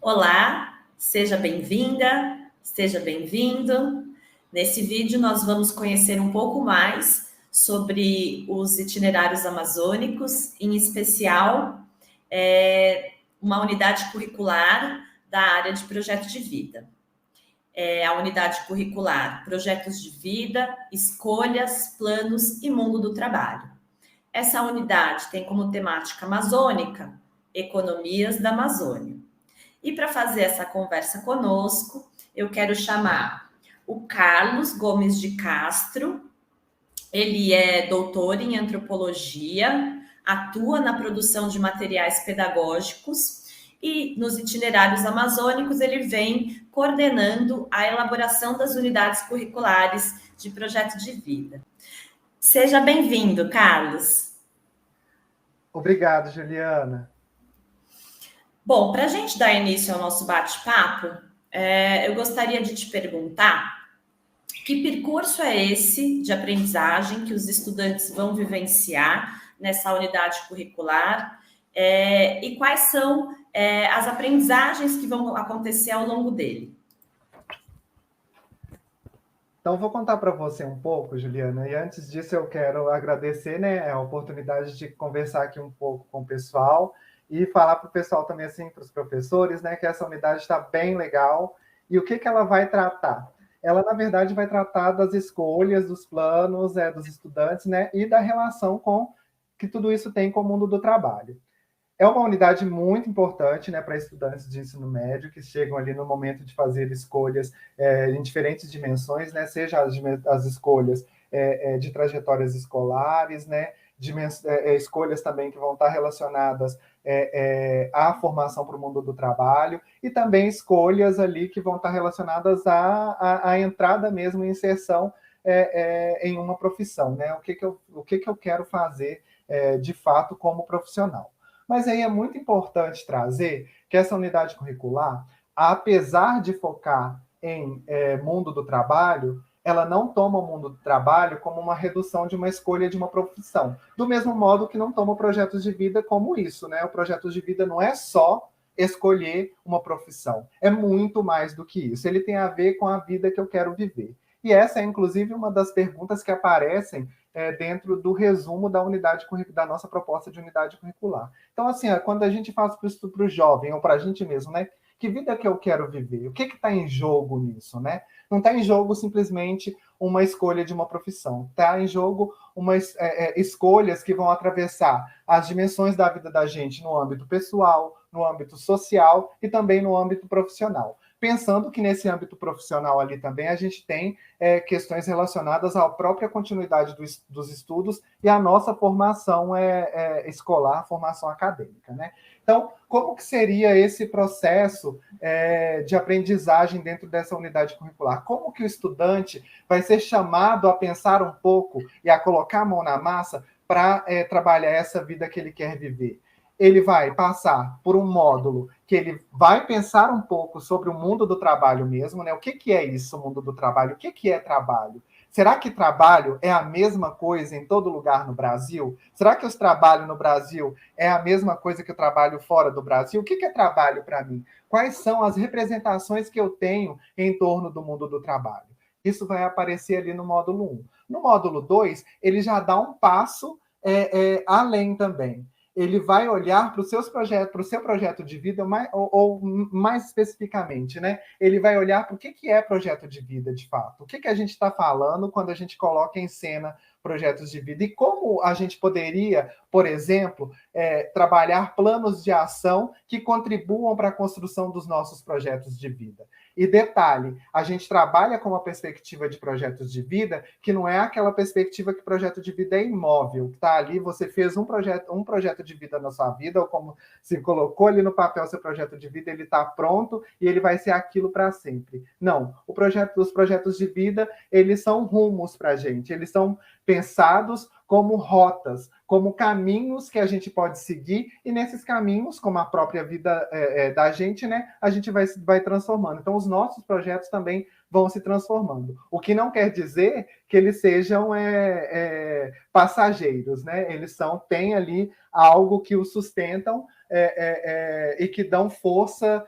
Olá, seja bem-vinda, seja bem-vindo. Nesse vídeo, nós vamos conhecer um pouco mais sobre os itinerários amazônicos, em especial, uma unidade curricular da área de projeto de vida. A unidade curricular Projetos de Vida, Escolhas, Planos e Mundo do Trabalho. Essa unidade tem como temática amazônica Economias da Amazônia. E para fazer essa conversa conosco, eu quero chamar o Carlos Gomes de Castro. Ele é doutor em antropologia, atua na produção de materiais pedagógicos e nos itinerários amazônicos ele vem coordenando a elaboração das unidades curriculares de projeto de vida. Seja bem-vindo, Carlos. Obrigado, Juliana. Bom, para a gente dar início ao nosso bate-papo, eu gostaria de te perguntar que percurso é esse de aprendizagem que os estudantes vão vivenciar nessa unidade curricular e quais são as aprendizagens que vão acontecer ao longo dele? Então, vou contar para você um pouco, Juliana, e antes disso eu quero agradecer, né, a oportunidade de conversar aqui um pouco com o pessoal e falar para o pessoal também, assim, para os professores, né, que essa unidade está bem legal. E o que ela vai tratar? Ela, na verdade, vai tratar das escolhas, dos planos dos estudantes, né, e da relação com que tudo isso tem com o mundo do trabalho. É uma unidade muito importante, né, para estudantes de ensino médio que chegam ali no momento de fazer escolhas em diferentes dimensões, né, seja as escolhas de trajetórias escolares, né, escolhas também que vão estar relacionadas à formação para o mundo do trabalho e também escolhas ali que vão estar relacionadas à entrada mesmo, inserção em uma profissão, né, o que eu quero fazer de fato como profissional. Mas aí é muito importante trazer que essa unidade curricular, apesar de focar em mundo do trabalho, ela não toma o mundo do trabalho como uma redução de uma escolha de uma profissão. Do mesmo modo que não toma projetos de vida como isso, né? O projeto de vida não é só escolher uma profissão. É muito mais do que isso. Ele tem a ver com a vida que eu quero viver. E essa é, inclusive, uma das perguntas que aparecem dentro do resumo da unidade da nossa proposta de unidade curricular. Então, assim, quando a gente faz isso para o jovem, ou para a gente mesmo, né? Que vida que eu quero viver? O que está em jogo nisso, né? Não está em jogo simplesmente uma escolha de uma profissão. Está em jogo escolhas que vão atravessar as dimensões da vida da gente no âmbito pessoal, no âmbito social e também no âmbito profissional. Pensando que nesse âmbito profissional ali também a gente tem questões relacionadas à própria continuidade dos estudos e à nossa formação escolar, formação acadêmica, né? Então, como que seria esse processo de aprendizagem dentro dessa unidade curricular? Como que o estudante vai ser chamado a pensar um pouco e a colocar a mão na massa para trabalhar essa vida que ele quer viver? Ele vai passar por um módulo que ele vai pensar um pouco sobre o mundo do trabalho mesmo, né? O que é isso, o mundo do trabalho? O que é trabalho? Será que trabalho é a mesma coisa em todo lugar no Brasil? Será que os trabalhos no Brasil é a mesma coisa que o trabalho fora do Brasil? O que é trabalho para mim? Quais são as representações que eu tenho em torno do mundo do trabalho? Isso vai aparecer ali no módulo 1. No módulo 2, ele já dá um passo além também. Ele vai olhar para o seu projeto de vida, ou mais especificamente, né? Ele vai olhar para o que é projeto de vida, de fato. O que a gente está falando quando a gente coloca em cena projetos de vida e como a gente poderia, por exemplo, trabalhar planos de ação que contribuam para a construção dos nossos projetos de vida. E detalhe, a gente trabalha com uma perspectiva de projetos de vida que não é aquela perspectiva que projeto de vida é imóvel, que está ali, você fez um projeto de vida na sua vida, ou como se colocou ali no papel seu projeto de vida, ele está pronto e ele vai ser aquilo para sempre. Não, os projetos de vida, eles são rumos para a gente, eles são pensados como rotas, como caminhos que a gente pode seguir, e nesses caminhos, como a própria vida da gente, né, a gente vai transformando. Então, os nossos projetos também vão se transformando. O que não quer dizer que eles sejam passageiros, né? Eles têm ali algo que os sustentam e que dão força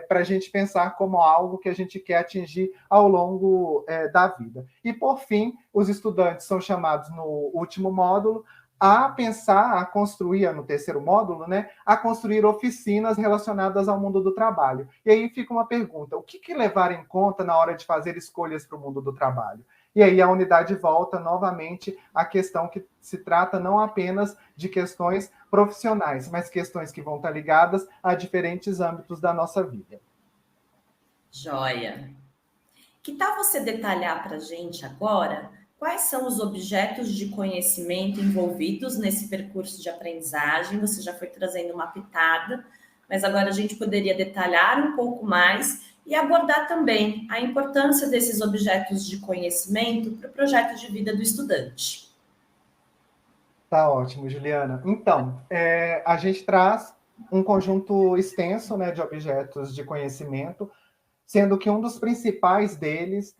para a gente pensar como algo que a gente quer atingir ao longo da vida. E, por fim, os estudantes são chamados no último módulo a pensar, a construir, no terceiro módulo, né, a construir oficinas relacionadas ao mundo do trabalho. E aí fica uma pergunta, o que levar em conta na hora de fazer escolhas para o mundo do trabalho? E aí a unidade volta novamente à questão que se trata não apenas de questões profissionais, mas questões que vão estar ligadas a diferentes âmbitos da nossa vida. Joia. Que tal você detalhar para a gente agora quais são os objetos de conhecimento envolvidos nesse percurso de aprendizagem? Você já foi trazendo uma pitada, mas agora a gente poderia detalhar um pouco mais e abordar também a importância desses objetos de conhecimento para o projeto de vida do estudante. Tá ótimo, Juliana. Então, a gente traz um conjunto extenso, né, de objetos de conhecimento, sendo que um dos principais deles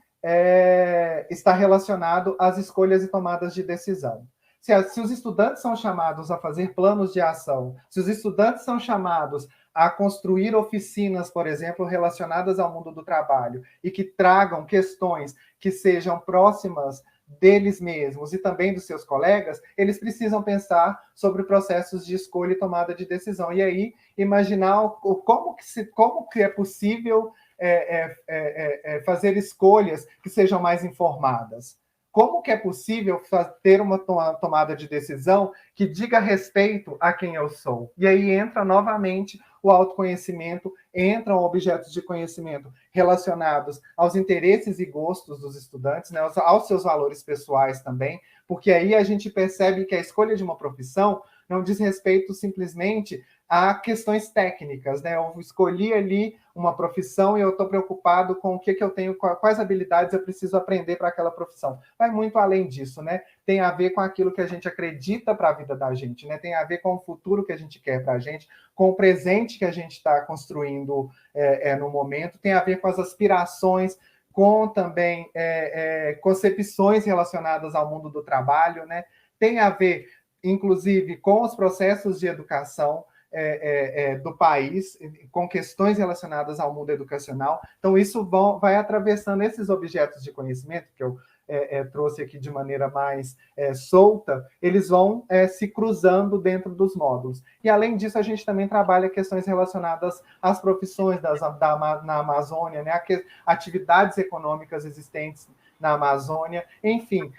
está relacionado às escolhas e tomadas de decisão. Se os estudantes são chamados a fazer planos de ação, se os estudantes são chamados a construir oficinas, por exemplo, relacionadas ao mundo do trabalho e que tragam questões que sejam próximas deles mesmos e também dos seus colegas, eles precisam pensar sobre processos de escolha e tomada de decisão. E aí, imaginar como que é possível fazer escolhas que sejam mais informadas. Como que é possível ter uma tomada de decisão que diga respeito a quem eu sou? E aí entra novamente o autoconhecimento, entram objetos de conhecimento relacionados aos interesses e gostos dos estudantes, né, aos seus valores pessoais também, porque aí a gente percebe que a escolha de uma profissão não diz respeito simplesmente a questões técnicas, né? Eu escolhi ali uma profissão e eu estou preocupado com o que eu tenho, quais habilidades eu preciso aprender para aquela profissão. Vai muito além disso, né? Tem a ver com aquilo que a gente acredita para a vida da gente, né? Tem a ver com o futuro que a gente quer para a gente, com o presente que a gente está construindo no momento, tem a ver com as aspirações, com também concepções relacionadas ao mundo do trabalho, né? Tem a ver, inclusive, com os processos de educação do país, com questões relacionadas ao mundo educacional. Então, isso vai atravessando esses objetos de conhecimento, que eu trouxe aqui de maneira mais solta, eles vão se cruzando dentro dos módulos. E, além disso, a gente também trabalha questões relacionadas às profissões na Amazônia, né? Atividades econômicas existentes na Amazônia, enfim,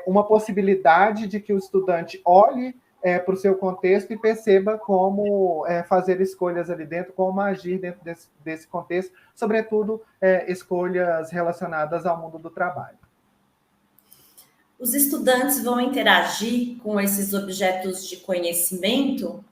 uma possibilidade de que o estudante olhe para o seu contexto e perceba como fazer escolhas ali dentro, como agir dentro desse contexto, sobretudo escolhas relacionadas ao mundo do trabalho. Os estudantes vão interagir com esses objetos de conhecimento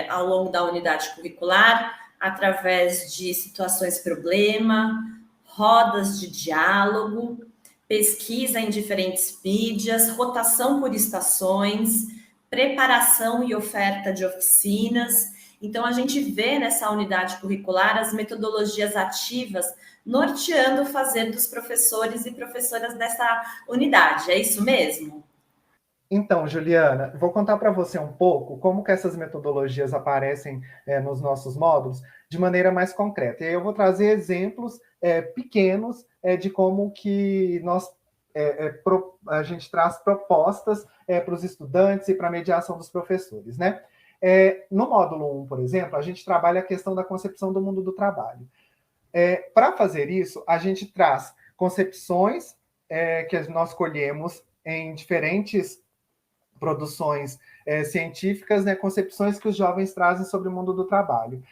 ao longo da unidade curricular, através de situações-problema, rodas de diálogo, pesquisa em diferentes mídias, rotação por estações, preparação e oferta de oficinas. Então, a gente vê nessa unidade curricular as metodologias ativas norteando o fazer dos professores e professoras dessa unidade. É isso mesmo? Então, Juliana, vou contar para você um pouco como que essas metodologias aparecem nos nossos módulos de maneira mais concreta. E aí eu vou trazer exemplos pequenos de como que a gente traz propostas para os estudantes e para a mediação dos professores, né? No módulo 1, por exemplo, a gente trabalha a questão da concepção do mundo do trabalho. Para fazer isso, a gente traz concepções que nós colhemos em diferentes produções científicas, né, concepções que os jovens trazem sobre o mundo do trabalho.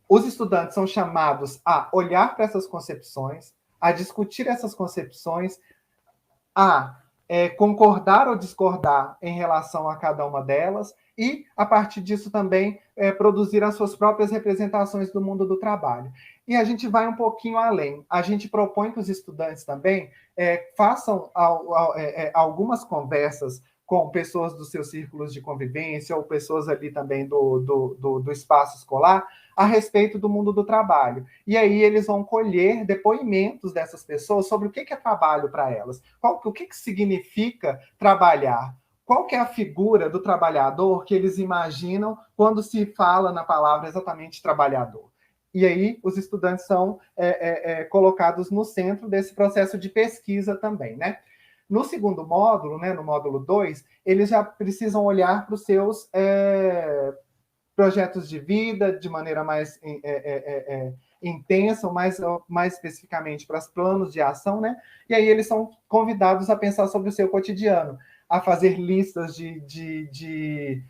Os estudantes são chamados a olhar para essas concepções, a discutir essas concepções, a concordar ou discordar em relação a cada uma delas e, a partir disso, também produzir as suas próprias representações do mundo do trabalho. E a gente vai um pouquinho além. A gente propõe que os estudantes também façam algumas conversas com pessoas dos seus círculos de convivência ou pessoas ali também do espaço escolar a respeito do mundo do trabalho. E aí eles vão colher depoimentos dessas pessoas sobre o que é trabalho para elas, o que significa trabalhar, qual que é a figura do trabalhador que eles imaginam quando se fala na palavra exatamente trabalhador. E aí os estudantes são colocados no centro desse processo de pesquisa também, né? No segundo módulo, né, no módulo 2, eles já precisam olhar para os seus projetos de vida de maneira mais intensa, mais especificamente para os planos de ação, né? E aí eles são convidados a pensar sobre o seu cotidiano, a fazer listas de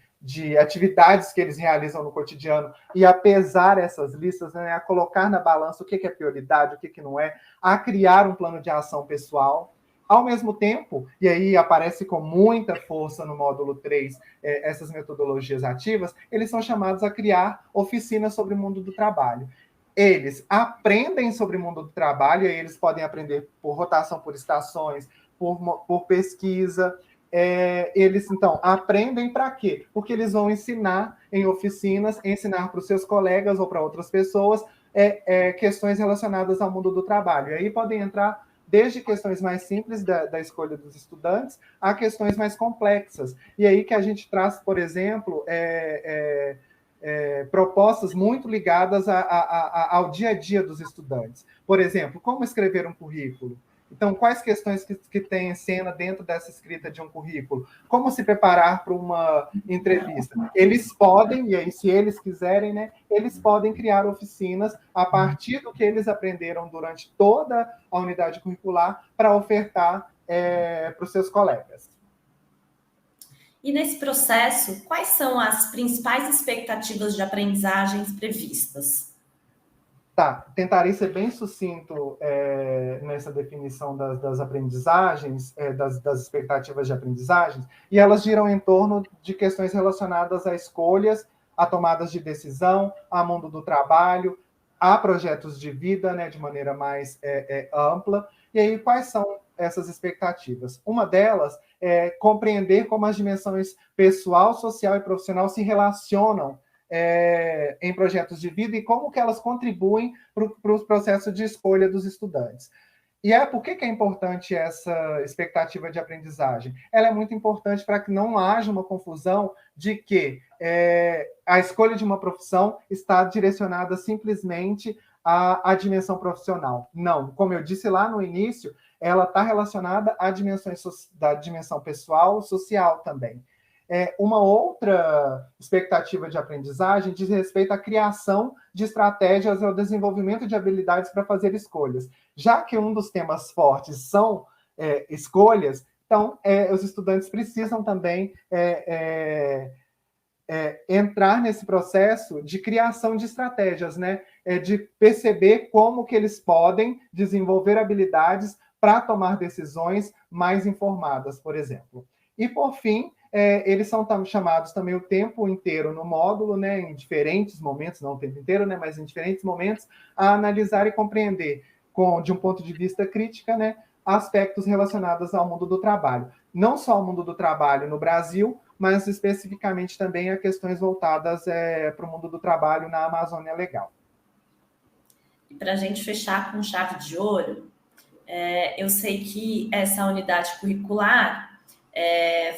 atividades que eles realizam no cotidiano e a pesar essas listas, né, a colocar na balança o que é prioridade, o que não é, a criar um plano de ação pessoal. Ao mesmo tempo, e aí aparece com muita força no módulo 3 essas metodologias ativas, eles são chamados a criar oficinas sobre o mundo do trabalho. Eles aprendem sobre o mundo do trabalho, e aí eles podem aprender por rotação por estações, por pesquisa. Eles, então, aprendem para quê? Porque eles vão ensinar em oficinas, ensinar para os seus colegas ou para outras pessoas questões relacionadas ao mundo do trabalho. E aí podem entrar desde questões mais simples da escolha dos estudantes a questões mais complexas. E aí que a gente traz, por exemplo, propostas muito ligadas ao dia a dia dos estudantes. Por exemplo, como escrever um currículo? Então, quais questões que tem em cena dentro dessa escrita de um currículo? Como se preparar para uma entrevista? Eles podem, e aí, se eles quiserem, né, eles podem criar oficinas a partir do que eles aprenderam durante toda a unidade curricular para ofertar para os seus colegas. E nesse processo, quais são as principais expectativas de aprendizagens previstas? Tá, tentarei ser bem sucinto nessa definição das aprendizagens, das expectativas de aprendizagens, e elas giram em torno de questões relacionadas a escolhas, a tomadas de decisão, a mundo do trabalho, a projetos de vida, né, de maneira mais ampla. E aí, quais são essas expectativas? Uma delas é compreender como as dimensões pessoal, social e profissional se relacionam em projetos de vida e como que elas contribuem para o processo de escolha dos estudantes. E por que é importante essa expectativa de aprendizagem? Ela é muito importante para que não haja uma confusão de que a escolha de uma profissão está direcionada simplesmente à dimensão profissional. Não, como eu disse lá no início, ela está relacionada à da dimensão pessoal, social também. Uma outra expectativa de aprendizagem diz respeito à criação de estratégias e ao desenvolvimento de habilidades para fazer escolhas. Já que um dos temas fortes são escolhas, então os estudantes precisam também entrar nesse processo de criação de estratégias, né? De perceber como que eles podem desenvolver habilidades para tomar decisões mais informadas, por exemplo. E, por fim, eles são chamados também o tempo inteiro no módulo, né, em diferentes momentos, não o tempo inteiro, né, mas em diferentes momentos, a analisar e compreender, de um ponto de vista crítica, né, aspectos relacionados ao mundo do trabalho. Não só ao mundo do trabalho no Brasil, mas especificamente também a questões voltadas para o mundo do trabalho na Amazônia Legal. E para a gente fechar com chave de ouro, eu sei que essa unidade curricular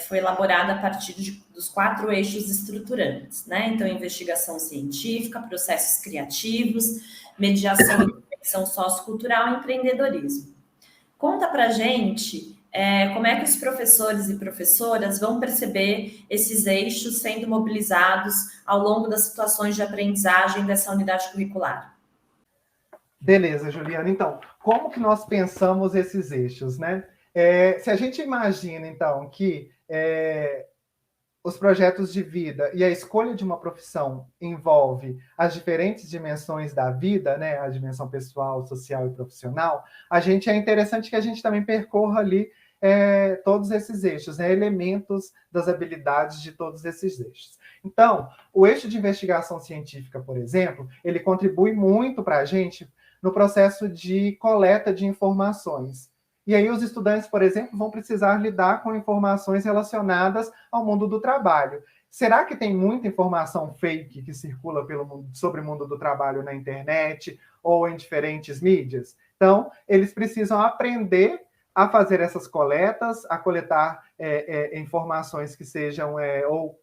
foi elaborada a partir dos 4 eixos estruturantes, né? Então, investigação científica, processos criativos, mediação e intervenção sociocultural e empreendedorismo. Conta para a gente como é que os professores e professoras vão perceber esses eixos sendo mobilizados ao longo das situações de aprendizagem dessa unidade curricular. Beleza, Juliana. Então, como que nós pensamos esses eixos, né? Se a gente imagina, então, que os projetos de vida e a escolha de uma profissão envolve as diferentes dimensões da vida, né? A dimensão pessoal, social e profissional, é interessante que a gente também percorra ali todos esses eixos, né? Elementos das habilidades de todos esses eixos. Então, o eixo de investigação científica, por exemplo, ele contribui muito para a gente no processo de coleta de informações. E aí os estudantes, por exemplo, vão precisar lidar com informações relacionadas ao mundo do trabalho. Será que tem muita informação fake que circula sobre o mundo do trabalho na internet ou em diferentes mídias? Então, eles precisam aprender a fazer essas coletas, a coletar informações que sejam, ou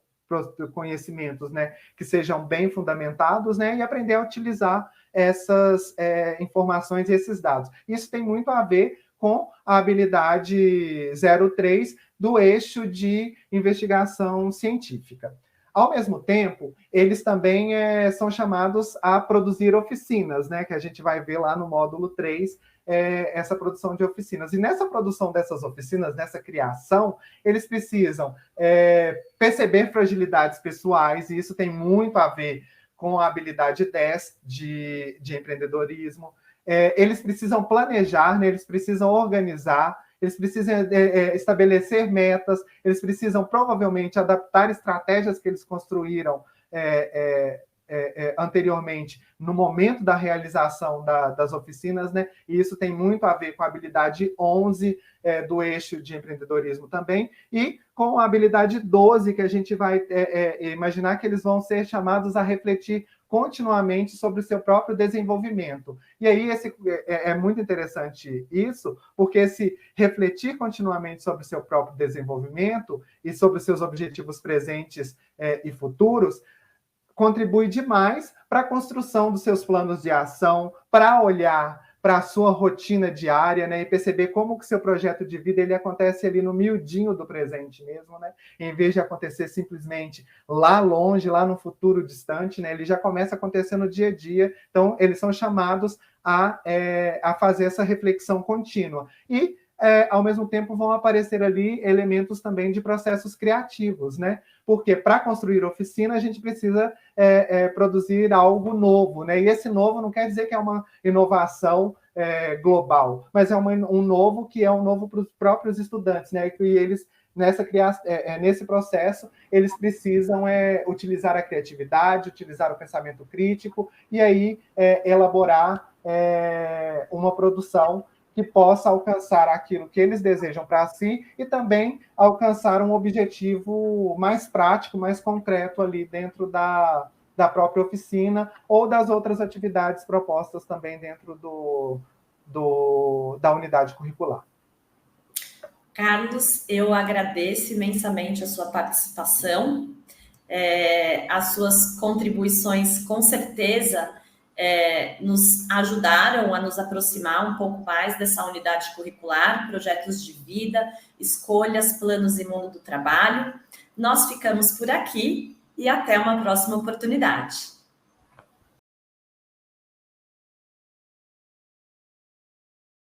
conhecimentos, né, que sejam bem fundamentados, né, e aprender a utilizar essas informações e esses dados. Isso tem muito a ver com a habilidade 03 do eixo de investigação científica. Ao mesmo tempo, eles também são chamados a produzir oficinas, né, que a gente vai ver lá no módulo 3, essa produção de oficinas. E nessa produção dessas oficinas, nessa criação, eles precisam perceber fragilidades pessoais, e isso tem muito a ver com a habilidade 10 de empreendedorismo. Eles precisam planejar, né, eles precisam organizar, eles precisam estabelecer metas, eles precisam provavelmente adaptar estratégias que eles construíram anteriormente no momento da realização das oficinas, né? E isso tem muito a ver com a habilidade 11 do eixo de empreendedorismo também, e com a habilidade 12, que a gente vai imaginar que eles vão ser chamados a refletir continuamente sobre o seu próprio desenvolvimento. E aí é muito interessante isso, porque esse refletir continuamente sobre o seu próprio desenvolvimento e sobre os seus objetivos presentes e futuros contribui demais para a construção dos seus planos de ação, para olhar para a sua rotina diária, né, e perceber como que o seu projeto de vida ele acontece ali no miudinho do presente mesmo, né, em vez de acontecer simplesmente lá longe, lá no futuro distante, né, ele já começa a acontecer no dia a dia. Então, eles são chamados a fazer essa reflexão contínua. E, ao mesmo tempo, vão aparecer ali elementos também de processos criativos, né? Porque para construir oficina, a gente precisa produzir algo novo, né? E esse novo não quer dizer que é uma inovação global, mas é um novo que é um novo para os próprios estudantes, né? E eles, nesse processo, eles precisam utilizar a criatividade, utilizar o pensamento crítico, e aí elaborar uma produção que possa alcançar aquilo que eles desejam para si e também alcançar um objetivo mais prático, mais concreto ali dentro da própria oficina ou das outras atividades propostas também dentro da unidade curricular. Carlos, eu agradeço imensamente a sua participação, as suas contribuições, com certeza, nos ajudaram a nos aproximar um pouco mais dessa unidade curricular, projetos de vida, escolhas, planos e mundo do trabalho. Nós ficamos por aqui e até uma próxima oportunidade.